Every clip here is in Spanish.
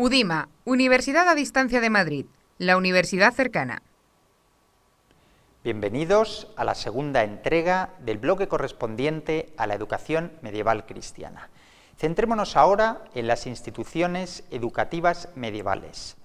UDIMA, Universidad a Distancia de Madrid, la universidad cercana. Bienvenidos a la segunda entrega del bloque correspondiente a la educación medieval cristiana. Centrémonos ahora en las instituciones educativas medievales.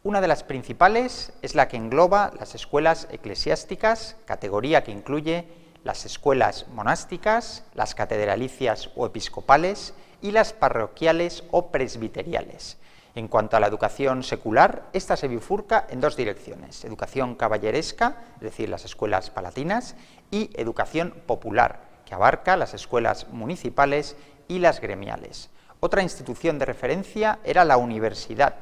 Una de las principales es la que engloba las escuelas eclesiásticas, categoría que incluye las escuelas monásticas, las catedralicias o episcopales y las parroquiales o presbiteriales. En cuanto a la educación secular, esta se bifurca en dos direcciones: educación caballeresca, es decir, las escuelas palatinas, y educación popular, que abarca las escuelas municipales y las gremiales. Otra institución de referencia era la universidad,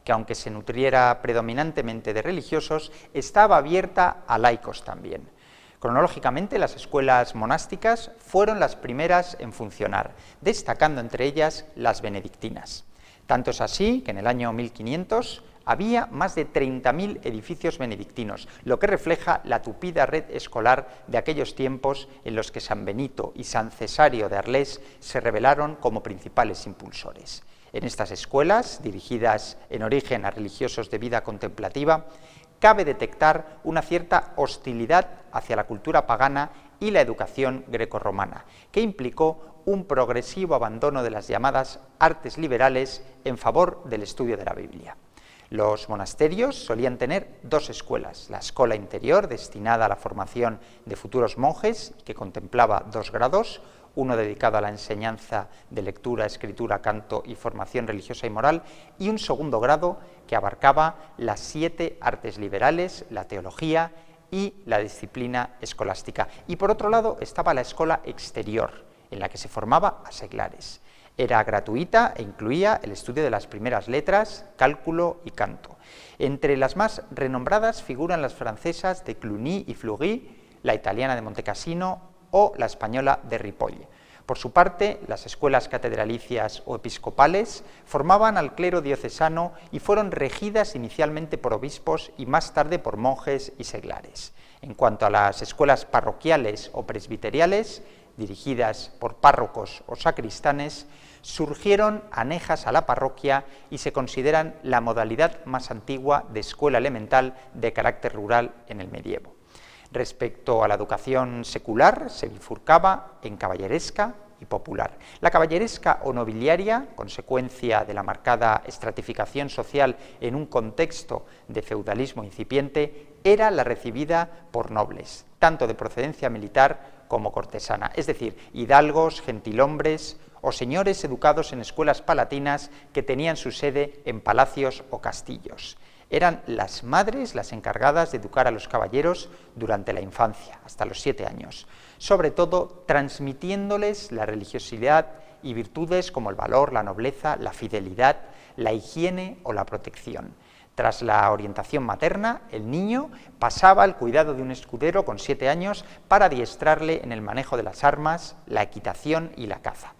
que aunque se nutriera predominantemente de religiosos, estaba abierta a laicos también. Cronológicamente, las escuelas monásticas fueron las primeras en funcionar, destacando entre ellas las benedictinas. Tanto es así que en el año 1500 había más de 30.000 edificios benedictinos, lo que refleja la tupida red escolar de aquellos tiempos en los que San Benito y San Cesario de Arles se revelaron como principales impulsores. En estas escuelas, dirigidas en origen a religiosos de vida contemplativa, cabe detectar una cierta hostilidad hacia la cultura pagana y la educación grecorromana, que implicó un progresivo abandono de las llamadas artes liberales en favor del estudio de la Biblia. Los monasterios solían tener dos escuelas: la escuela interior, destinada a la formación de futuros monjes, que contemplaba 2 grados, uno dedicado a la enseñanza de lectura, escritura, canto y formación religiosa y moral, y un segundo grado que abarcaba las 7 artes liberales, la teología y la disciplina escolástica. Y por otro lado estaba la escuela exterior, en la que se formaba a seglares. Era gratuita e incluía el estudio de las primeras letras, cálculo y canto. Entre las más renombradas figuran las francesas de Cluny y Fleury, la italiana de Montecassino o la española de Ripoll. Por su parte, las escuelas catedralicias o episcopales formaban al clero diocesano y fueron regidas inicialmente por obispos y más tarde por monjes y seglares. En cuanto a las escuelas parroquiales o presbiteriales, dirigidas por párrocos o sacristanes, surgieron anejas a la parroquia y se consideran la modalidad más antigua de escuela elemental de carácter rural en el medievo. Respecto a la educación secular, se bifurcaba en caballeresca y popular. La caballeresca o nobiliaria, consecuencia de la marcada estratificación social en un contexto de feudalismo incipiente, era la recibida por nobles, tanto de procedencia militar como cortesana, es decir, hidalgos, gentilhombres o señores educados en escuelas palatinas que tenían su sede en palacios o castillos. Eran las madres las encargadas de educar a los caballeros durante la infancia, hasta los 7 años, sobre todo transmitiéndoles la religiosidad y virtudes como el valor, la nobleza, la fidelidad, la higiene o la protección. Tras la orientación materna, el niño pasaba al cuidado de un escudero con 7 años para adiestrarle en el manejo de las armas, la equitación y la caza.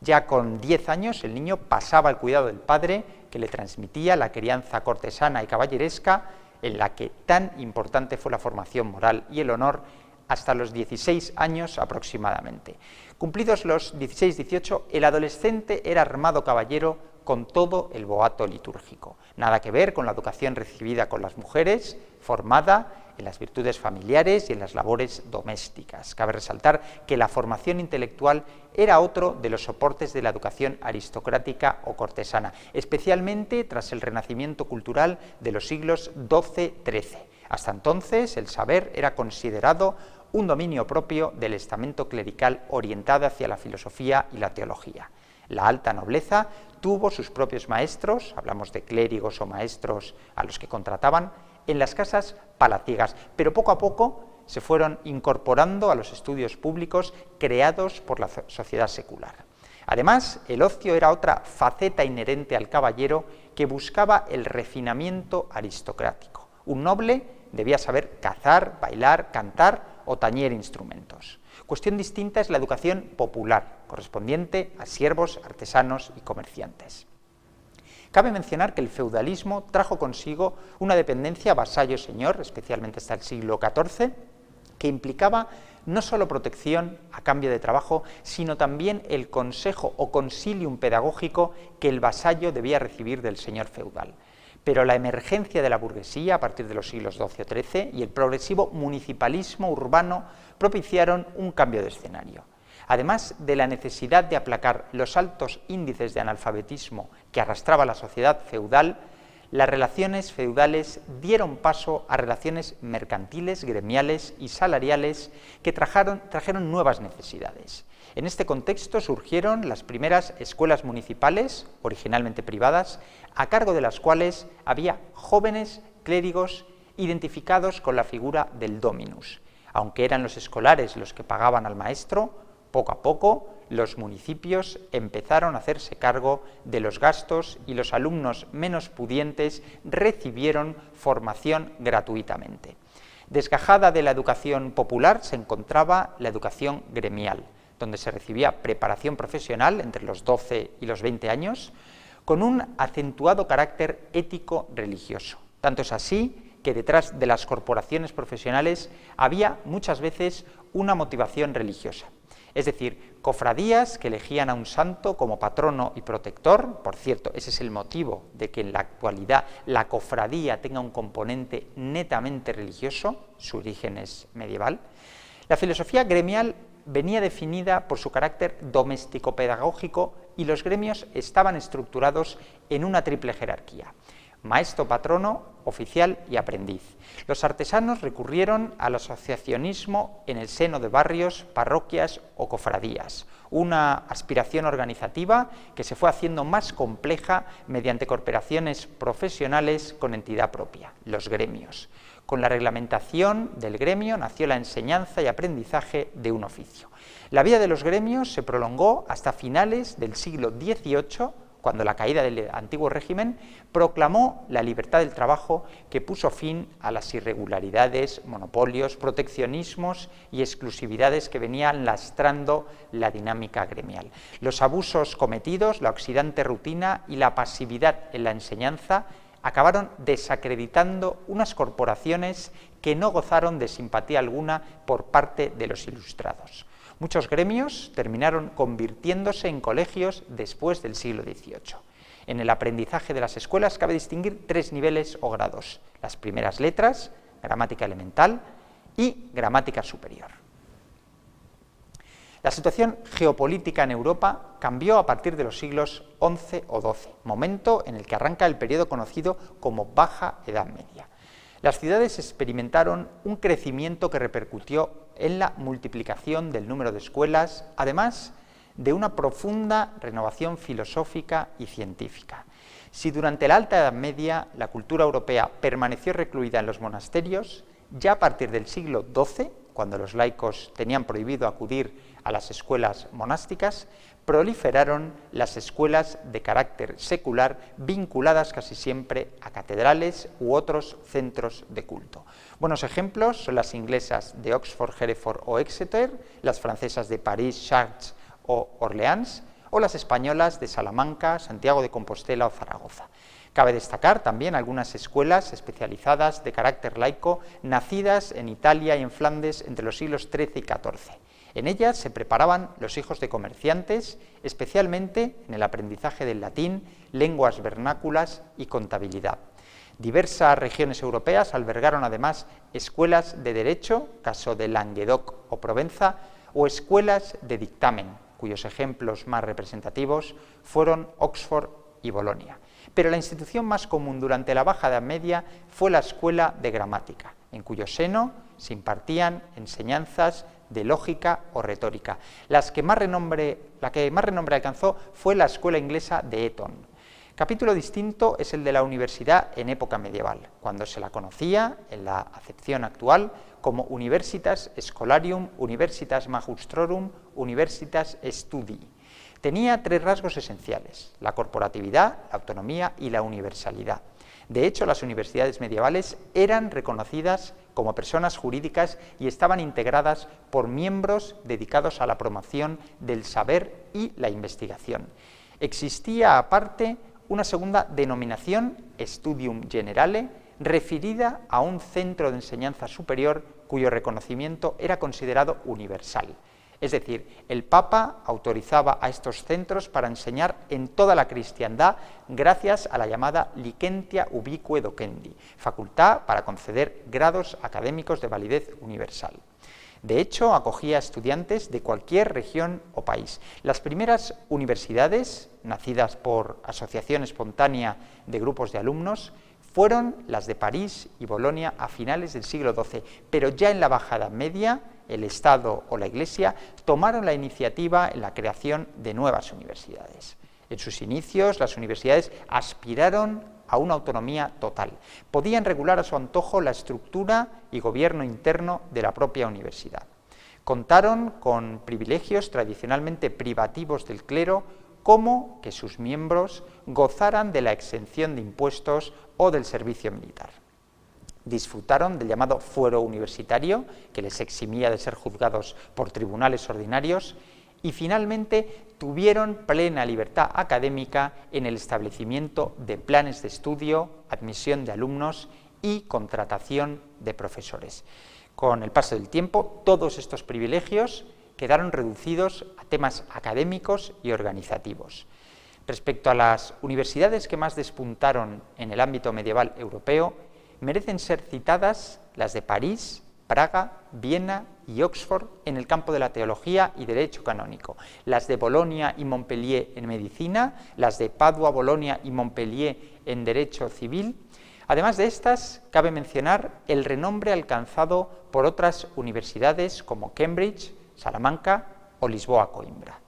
Ya con 10 años el niño pasaba al cuidado del padre, que le transmitía la crianza cortesana y caballeresca, en la que tan importante fue la formación moral y el honor, hasta los 16 años aproximadamente. Cumplidos los 16-18, el adolescente era armado caballero con todo el boato litúrgico. Nada que ver con la educación recibida con las mujeres, formada en las virtudes familiares y en las labores domésticas. Cabe resaltar que la formación intelectual era otro de los soportes de la educación aristocrática o cortesana, especialmente tras el renacimiento cultural de los siglos XII-XIII. Hasta entonces, el saber era considerado un dominio propio del estamento clerical orientado hacia la filosofía y la teología. La alta nobleza tuvo sus propios maestros, hablamos de clérigos o maestros a los que contrataban, en las casas palaciegas, pero poco a poco se fueron incorporando a los estudios públicos creados por la sociedad secular. Además, el ocio era otra faceta inherente al caballero que buscaba el refinamiento aristocrático. Un noble debía saber cazar, bailar, cantar o tañer instrumentos. Cuestión distinta es la educación popular, correspondiente a siervos, artesanos y comerciantes. Cabe mencionar que el feudalismo trajo consigo una dependencia vasallo-señor, especialmente hasta el siglo XIV, que implicaba no solo protección a cambio de trabajo, sino también el consejo o consilium pedagógico que el vasallo debía recibir del señor feudal. Pero la emergencia de la burguesía a partir de los siglos XII o XIII y el progresivo municipalismo urbano propiciaron un cambio de escenario. Además de la necesidad de aplacar los altos índices de analfabetismo que arrastraba la sociedad feudal, las relaciones feudales dieron paso a relaciones mercantiles, gremiales y salariales que trajeron nuevas necesidades. En este contexto surgieron las primeras escuelas municipales, originalmente privadas, a cargo de las cuales había jóvenes clérigos identificados con la figura del dominus. Aunque eran los escolares los que pagaban al maestro, poco a poco los municipios empezaron a hacerse cargo de los gastos y los alumnos menos pudientes recibieron formación gratuitamente. Desgajada de la educación popular se encontraba la educación gremial, donde se recibía preparación profesional entre los 12 y los 20 años, con un acentuado carácter ético-religioso. Tanto es así que detrás de las corporaciones profesionales había muchas veces una motivación religiosa. Es decir, cofradías que elegían a un santo como patrono y protector. Por cierto, ese es el motivo de que en la actualidad la cofradía tenga un componente netamente religioso, su origen es medieval. La filosofía gremial venía definida por su carácter doméstico-pedagógico y los gremios estaban estructurados en una triple jerarquía: maestro, patrono, oficial y aprendiz. Los artesanos recurrieron al asociacionismo en el seno de barrios, parroquias o cofradías, una aspiración organizativa que se fue haciendo más compleja mediante corporaciones profesionales con entidad propia, los gremios. Con la reglamentación del gremio nació la enseñanza y aprendizaje de un oficio. La vida de los gremios se prolongó hasta finales del siglo XVIII, cuando la caída del antiguo régimen proclamó la libertad del trabajo, que puso fin a las irregularidades, monopolios, proteccionismos y exclusividades que venían lastrando la dinámica gremial. Los abusos cometidos, la oxidante rutina y la pasividad en la enseñanza acabaron desacreditando unas corporaciones que no gozaron de simpatía alguna por parte de los ilustrados. Muchos gremios terminaron convirtiéndose en colegios después del siglo XVIII. En el aprendizaje de las escuelas cabe distinguir 3 niveles o grados: las primeras letras, gramática elemental y gramática superior. La situación geopolítica en Europa cambió a partir de los siglos XI o XII, momento en el que arranca el periodo conocido como Baja Edad Media. Las ciudades experimentaron un crecimiento que repercutió en la multiplicación del número de escuelas, además de una profunda renovación filosófica y científica. Si durante la Alta Edad Media la cultura europea permaneció recluida en los monasterios, ya a partir del siglo XII, cuando los laicos tenían prohibido acudir a las escuelas monásticas, proliferaron las escuelas de carácter secular vinculadas casi siempre a catedrales u otros centros de culto. Buenos ejemplos son las inglesas de Oxford, Hereford o Exeter, las francesas de París, Chartres o Orleans, o las españolas de Salamanca, Santiago de Compostela o Zaragoza. Cabe destacar también algunas escuelas especializadas de carácter laico nacidas en Italia y en Flandes entre los siglos XIII y XIV. En ellas se preparaban los hijos de comerciantes, especialmente en el aprendizaje del latín, lenguas vernáculas y contabilidad. Diversas regiones europeas albergaron además escuelas de derecho, caso de Languedoc o Provenza, o escuelas de dictamen, cuyos ejemplos más representativos fueron Oxford y Bolonia. Pero la institución más común durante la Baja Edad Media fue la escuela de gramática, en cuyo seno se impartían enseñanzas de lógica o retórica. La que más renombre alcanzó fue la escuela inglesa de Eton. Capítulo distinto es el de la universidad en época medieval, cuando se la conocía, en la acepción actual, como Universitas Scholarium, Universitas Magistrorum, Universitas Studii. Tenía 3 rasgos esenciales: la corporatividad, la autonomía y la universalidad. De hecho, las universidades medievales eran reconocidas como personas jurídicas y estaban integradas por miembros dedicados a la promoción del saber y la investigación. Existía aparte una segunda denominación, Studium Generale, referida a un centro de enseñanza superior cuyo reconocimiento era considerado universal. Es decir, el Papa autorizaba a estos centros para enseñar en toda la cristiandad gracias a la llamada licentia ubique docendi, facultad para conceder grados académicos de validez universal. De hecho, acogía a estudiantes de cualquier región o país. Las primeras universidades, nacidas por asociación espontánea de grupos de alumnos, fueron las de París y Bolonia a finales del siglo XII, pero ya en la Baja Edad Media, el Estado o la Iglesia tomaron la iniciativa en la creación de nuevas universidades. En sus inicios, las universidades aspiraron a una autonomía total. Podían regular a su antojo la estructura y gobierno interno de la propia universidad. Contaron con privilegios tradicionalmente privativos del clero, como que sus miembros gozaran de la exención de impuestos o del servicio militar. Disfrutaron del llamado fuero universitario, que les eximía de ser juzgados por tribunales ordinarios, y finalmente tuvieron plena libertad académica en el establecimiento de planes de estudio, admisión de alumnos y contratación de profesores. Con el paso del tiempo, todos estos privilegios quedaron reducidos a temas académicos y organizativos. Respecto a las universidades que más despuntaron en el ámbito medieval europeo, merecen ser citadas las de París, Praga, Viena y Oxford en el campo de la teología y derecho canónico, las de Bolonia y Montpellier en medicina, las de Padua, Bolonia y Montpellier en derecho civil. Además de estas, cabe mencionar el renombre alcanzado por otras universidades como Cambridge, Salamanca o Lisboa-Coimbra.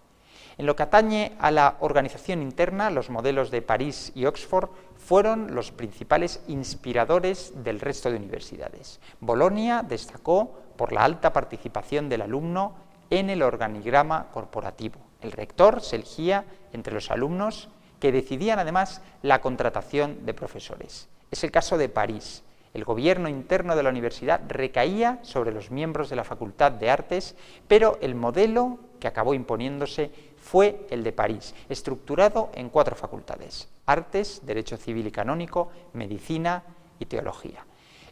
En lo que atañe a la organización interna, los modelos de París y Oxford fueron los principales inspiradores del resto de universidades. Bolonia destacó por la alta participación del alumno en el organigrama corporativo. El rector se elegía entre los alumnos, que decidían además la contratación de profesores. Es el caso de París. El gobierno interno de la universidad recaía sobre los miembros de la Facultad de Artes, pero el modelo que acabó imponiéndose fue el de París, estructurado en 4 facultades: Artes, Derecho Civil y Canónico, Medicina y Teología.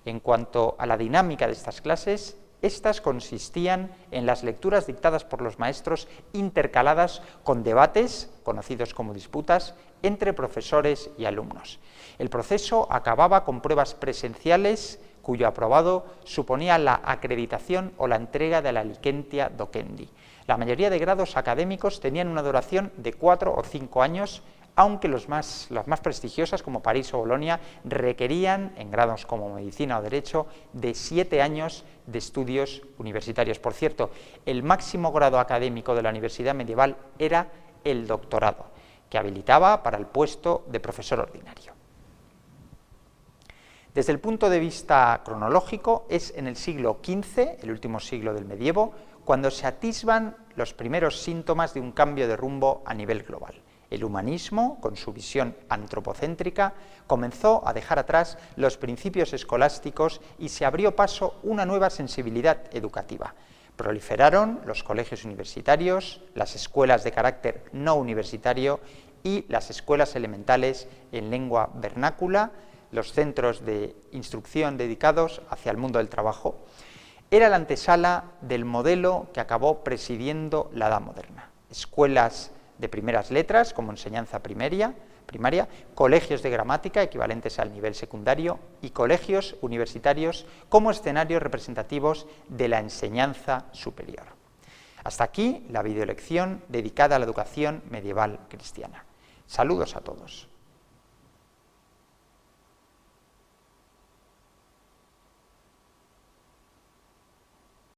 En cuanto a la dinámica de estas clases, estas consistían en las lecturas dictadas por los maestros intercaladas con debates, conocidos como disputas, entre profesores y alumnos. El proceso acababa con pruebas presenciales cuyo aprobado suponía la acreditación o la entrega de la licentia docendi. La mayoría de grados académicos tenían una duración de 4 o 5 años, aunque las más prestigiosas, como París o Bolonia, requerían, en grados como Medicina o Derecho, de 7 años de estudios universitarios. Por cierto, el máximo grado académico de la universidad medieval era el doctorado, que habilitaba para el puesto de profesor ordinario. Desde el punto de vista cronológico, es en el siglo XV, el último siglo del medievo, cuando se atisban los primeros síntomas de un cambio de rumbo a nivel global. El humanismo, con su visión antropocéntrica, comenzó a dejar atrás los principios escolásticos y se abrió paso una nueva sensibilidad educativa. Proliferaron los colegios universitarios, las escuelas de carácter no universitario y las escuelas elementales en lengua vernácula, los centros de instrucción dedicados hacia el mundo del trabajo. Era la antesala del modelo que acabó presidiendo la Edad Moderna. Escuelas de primeras letras como enseñanza primaria, colegios de gramática equivalentes al nivel secundario y colegios universitarios como escenarios representativos de la enseñanza superior. Hasta aquí la videolección dedicada a la educación medieval cristiana. Saludos a todos.